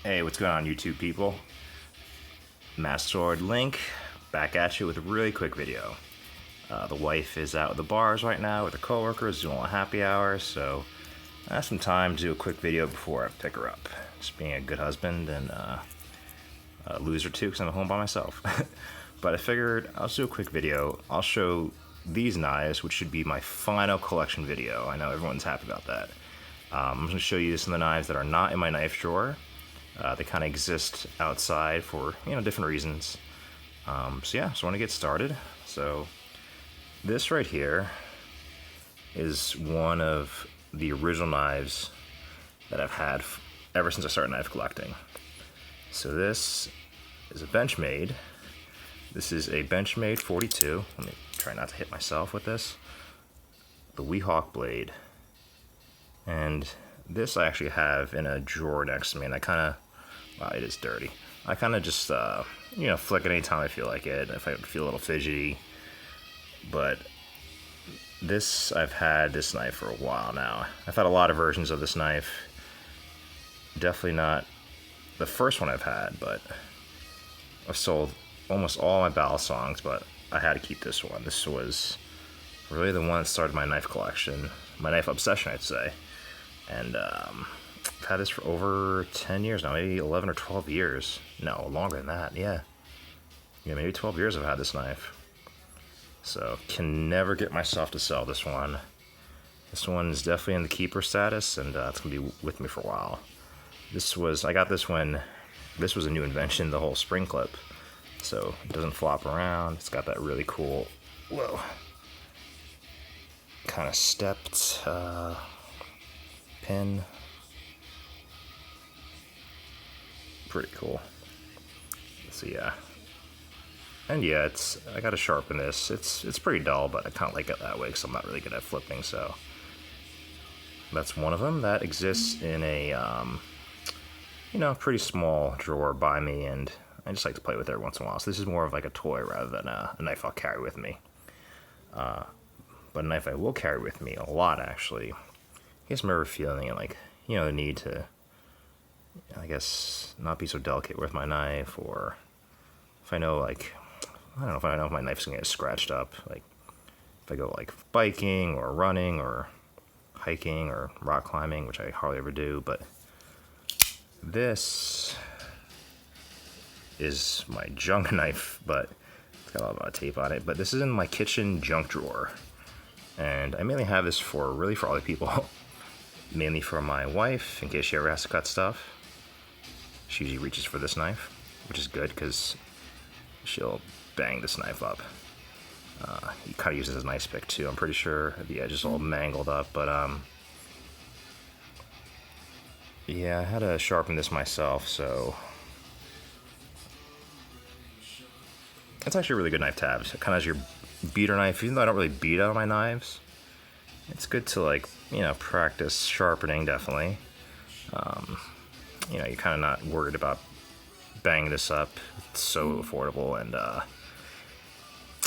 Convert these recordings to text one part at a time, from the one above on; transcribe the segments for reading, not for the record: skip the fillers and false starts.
Hey, what's going on, YouTube people? Master Sword Link, back at you with a really quick video. The wife is out at the bars right now with her coworkers doing a happy hour, so I have some time to do a quick video before I pick her up. Just being a good husband and a loser too, because I'm at home by myself. But I figured I'll just do a quick video. I'll show these knives, which should be my final collection video. I know everyone's happy about that. I'm going to show you some of the knives that are not in my knife drawer. They kind of exist outside for, different reasons. So yeah, just want to get started. So this right here is one of the original knives that I've had ever since I started knife collecting. So this is a Benchmade. This is a Benchmade 42. Let me try not to hit myself with this. The Weehawk blade. And this I actually have in a drawer next to me, and I kind of, wow, it is dirty. I kind of just, flick it anytime I feel like it, if I feel a little fidgety. But this, I've had this knife for a while now. I've had a lot of versions of this knife. Definitely not the first one I've had, but I've sold almost all my Balisongs, but I had to keep this one. This was really the one that started my knife collection, my knife obsession, I'd say. And I've had this for over 10 years now, maybe 11 or 12 years. No, longer than that, yeah. Yeah, maybe 12 years I've had this knife. So, can never get myself to sell this one. This one's definitely in the keeper status, and it's going to be with me for a while. I got this when this was a new invention, the whole spring clip. So, it doesn't flop around. It's got that really cool, whoa, kind of stepped pin. Pretty cool. So yeah. And yeah, I gotta sharpen this. It's pretty dull, but I kind of like it that way because I'm not really good at flipping, so. That's one of them. That exists in a, pretty small drawer by me, and I just like to play with it every once in a while. So this is more of like a toy rather than a knife I'll carry with me. But a knife I will carry with me a lot, actually. I guess I'm ever feeling like, the need to, I guess, not be so delicate with my knife, or if I know, if my knife's gonna get scratched up, like if I go like biking or running or hiking or rock climbing, which I hardly ever do. But this is my junk knife, but it's got a lot of tape on it. But this is in my kitchen junk drawer, and I mainly have this for other people. Mainly for my wife, in case she ever has to cut stuff. She usually reaches for this knife, which is good because she'll bang this knife up. You kind of use it as a nice pick too. I'm pretty sure the edge is all mangled up, but yeah, I had to sharpen this myself, so it's actually a really good knife to have. It kind of has your beater knife, even though I don't really beat out my knives. It's good to practice sharpening, definitely. You're kind of not worried about banging this up. It's so affordable, and I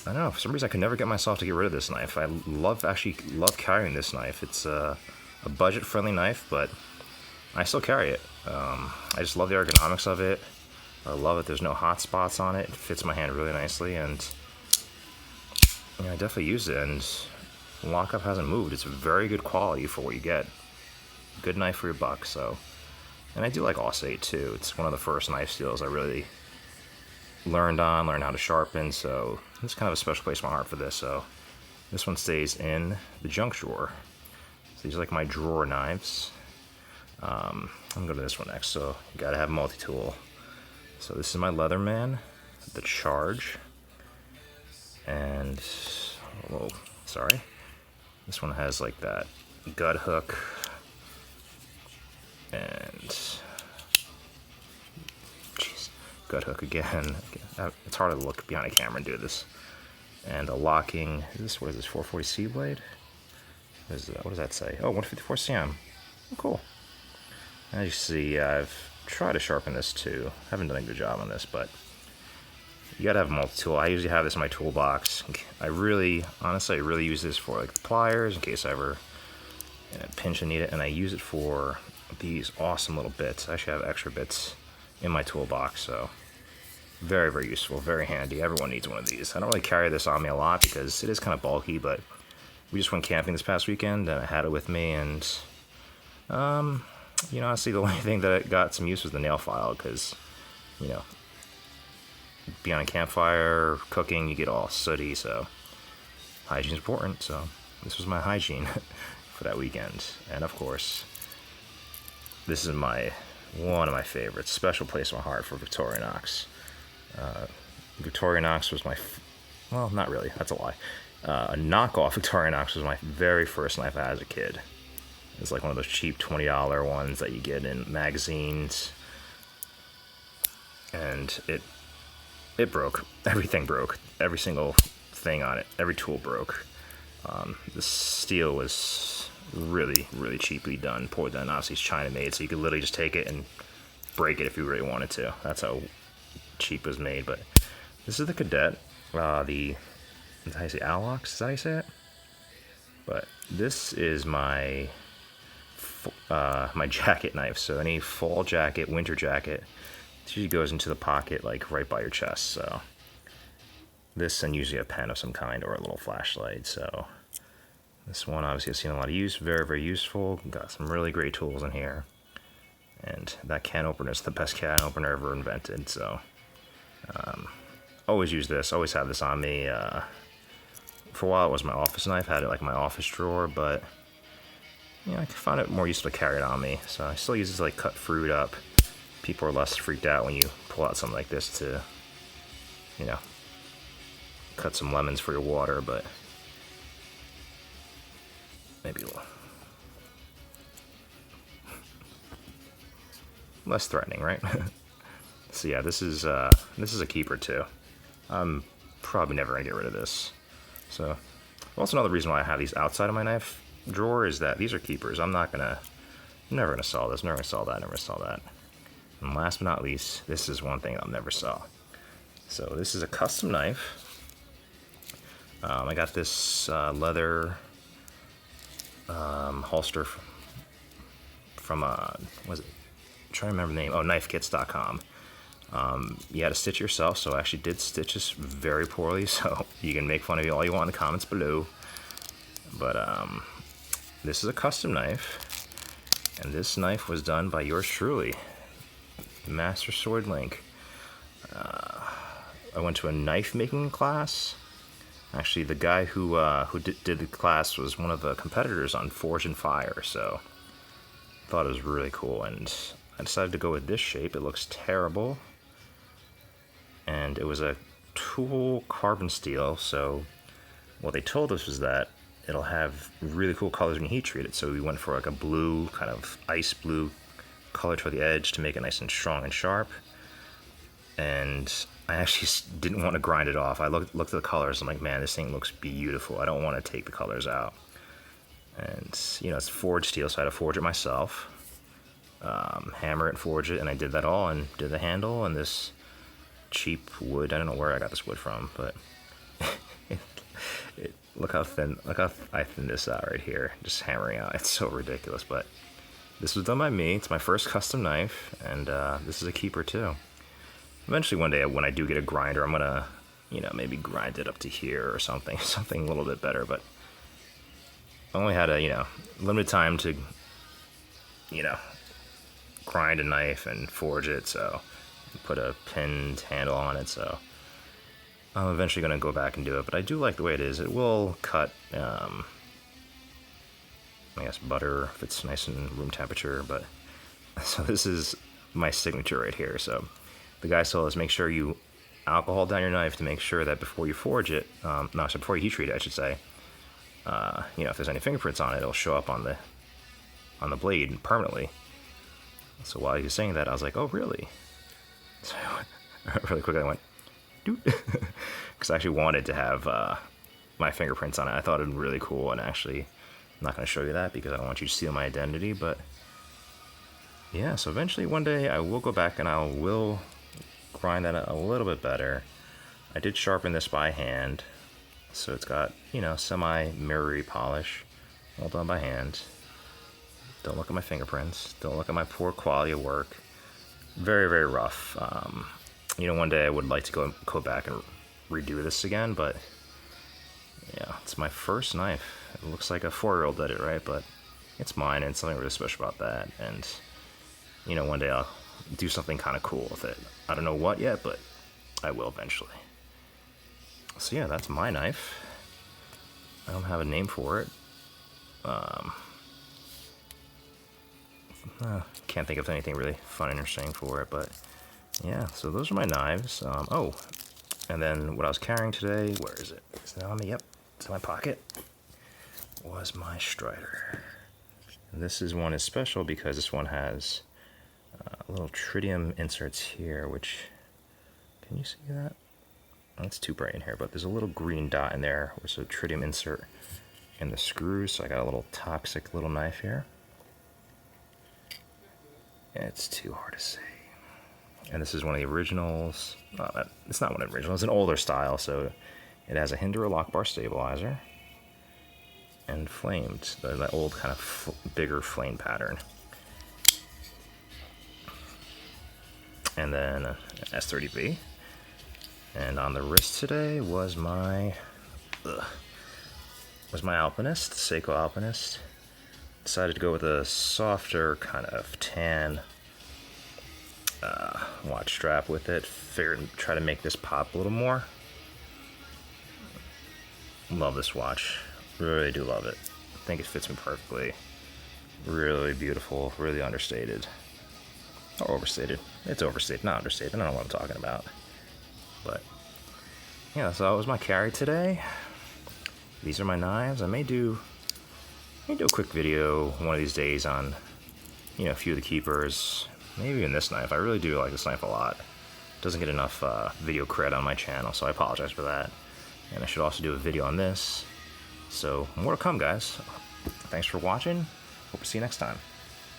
don't know, for some reason I could never get myself to get rid of this knife. I love carrying this knife. It's a budget-friendly knife, but I still carry it. I just love the ergonomics of it. I love it. There's no hot spots on it. It fits my hand really nicely, and I definitely use it, and lockup hasn't moved. It's very good quality for what you get. Good knife for your buck, so. And I do like Aussate too. It's one of the first knife steels I really learned how to sharpen, so it's kind of a special place in my heart for this. So this one stays in the junk drawer. So these are like my drawer knives. I'm gonna go to this one next, so you gotta have multi-tool. So this is my Leatherman, the Charge. And, whoa, sorry. This one has like that gut hook, and jeez, gut hook again. It's hard to look behind a camera and do this. And a locking. What is this? 440C blade? What does that say? Oh, 154 cm. Oh, cool. As you see, I've tried to sharpen this too. Haven't done a good job on this, but you gotta have a multi-tool. I usually have this in my toolbox. Honestly, I really use this for like the pliers in case I ever pinch and need it, and I use it for these awesome little bits. I actually have extra bits in my toolbox, so very, very useful, very handy. Everyone needs one of these. I don't really carry this on me a lot because it is kind of bulky, but we just went camping this past weekend and I had it with me, and honestly, the only thing that it got some use was the nail file because, be on a campfire, cooking, you get all sooty, so hygiene's important, so this was my hygiene for that weekend. And of course, this is one of my favorites, special place in my heart for Victorinox. Victorinox was well, not really, that's a lie. A knockoff Victorinox was my very first knife I had as a kid. It's like one of those cheap $20 ones that you get in magazines. And it broke. Everything broke. Every single thing on it. Every tool broke. The steel was really, really cheaply done. Obviously, it's China made, so you could literally just take it and break it if you really wanted to. That's how cheap it was made. But this is the Cadet. Is that how you say Alox? Is that how you say it? But this is my jacket knife. So any fall jacket, winter jacket, it usually goes into the pocket like right by your chest. So this, and usually a pen of some kind or a little flashlight. So this one obviously I've seen a lot of use. Very, very useful. Got some really great tools in here. And that can opener is the best can opener ever invented. So always use this. Always have this on me. For a while it was my office knife. I had it like in my office drawer, but I found it more useful to carry it on me. So I still use it to like cut fruit up. People are less freaked out when you pull out something like this to, cut some lemons for your water, but maybe a little less threatening, right? So yeah, this is a keeper too. I'm probably never gonna get rid of this. So also another reason why I have these outside of my knife drawer is that these are keepers. I'm never gonna sell this, never gonna sell that, never gonna sell that. And last but not least, this is one thing I'll never sell. So this is a custom knife. I got this leather holster from was it? I'm trying to remember the name. Oh, knifekits.com. You had to stitch it yourself, so I actually did stitch this very poorly, so you can make fun of me all you want in the comments below. But this is a custom knife, and this knife was done by yours truly, Master Sword Link. I went to a knife making class. Actually, the guy who did the class was one of the competitors on Forge and Fire, so I thought it was really cool, and I decided to go with this shape. It looks terrible, and it was a tool carbon steel, so what they told us was that it'll have really cool colors when you heat treat it, so we went for like a blue, kind of ice blue color for the edge to make it nice and strong and sharp. And I actually didn't want to grind it off. I looked at the colors, I'm like, man, this thing looks beautiful. I don't want to take the colors out. And it's forged steel, so I had to forge it myself, hammer it and forge it, and I did that all and did the handle and this cheap wood. I don't know where I got this wood from, but look how I thinned this out right here, just hammering out. It's so ridiculous, but this was done by me. It's my first custom knife, and this is a keeper too. Eventually one day when I do get a grinder, I'm gonna maybe grind it up to here or something a little bit better, but I only had a limited time to grind a knife and forge it, so put a pinned handle on it, so I'm eventually going to go back and do it, but I do like the way it is. It will cut, I guess, butter if it's nice and room temperature, but so this is my signature right here. So the guy told us make sure you alcohol down your knife to make sure that before you forge it, before you heat treat it, I should say, if there's any fingerprints on it, it'll show up on the blade permanently. So while he was saying that, I was like, oh, really? So really quickly I went, because I actually wanted to have my fingerprints on it. I thought it'd be really cool, and actually I'm not going to show you that because I don't want you to steal my identity, but yeah, so eventually one day I will go back and I will grind that a little bit better. I did sharpen this by hand, so it's got, semi-mirrory polish, all done by hand. Don't look at my fingerprints, don't look at my poor quality of work. very, very rough. You know, one day I would like to go back and redo this again, but yeah, it's my first knife. It looks like a 4-year-old did it, right? But it's mine, and something really special about that. And you know, one day I'll do something kind of cool with it. I don't know what yet, but I will eventually. So yeah, that's my knife. I don't have a name for it. Can't think of anything really fun and interesting for it, but yeah, so those are my knives. Oh, and then what I was carrying today, where is it? Is it on me? Yep, it's in my pocket. Was my Strider. And this one is special because this one has little tritium inserts here, which, can you see that? Oh, it's too bright in here, but there's a little green dot in there, which is a tritium insert in the screws, so I got a little toxic little knife here. It's too hard to say. And this is one of the originals. It's not one of the originals, it's an older style, so it has a Hindura lock bar stabilizer and flamed, that old kind of bigger flame pattern. And then an S30V. And on the wrist today was my Alpinist, Seiko Alpinist. Decided to go with a softer kind of tan watch strap with it. Figured try to make this pop a little more. Love this watch. Really do love it. I think it fits me perfectly. Really beautiful, really understated. Or overstated. It's overstated, not understated. I don't know what I'm talking about. But yeah, so that was my carry today. These are my knives. I may do a quick video one of these days on, you know, a few of the keepers. Maybe even this knife. I really do like this knife a lot. Doesn't get enough video cred on my channel, so I apologize for that. And I should also do a video on this. So more to come, guys. Thanks for watching. Hope to see you next time.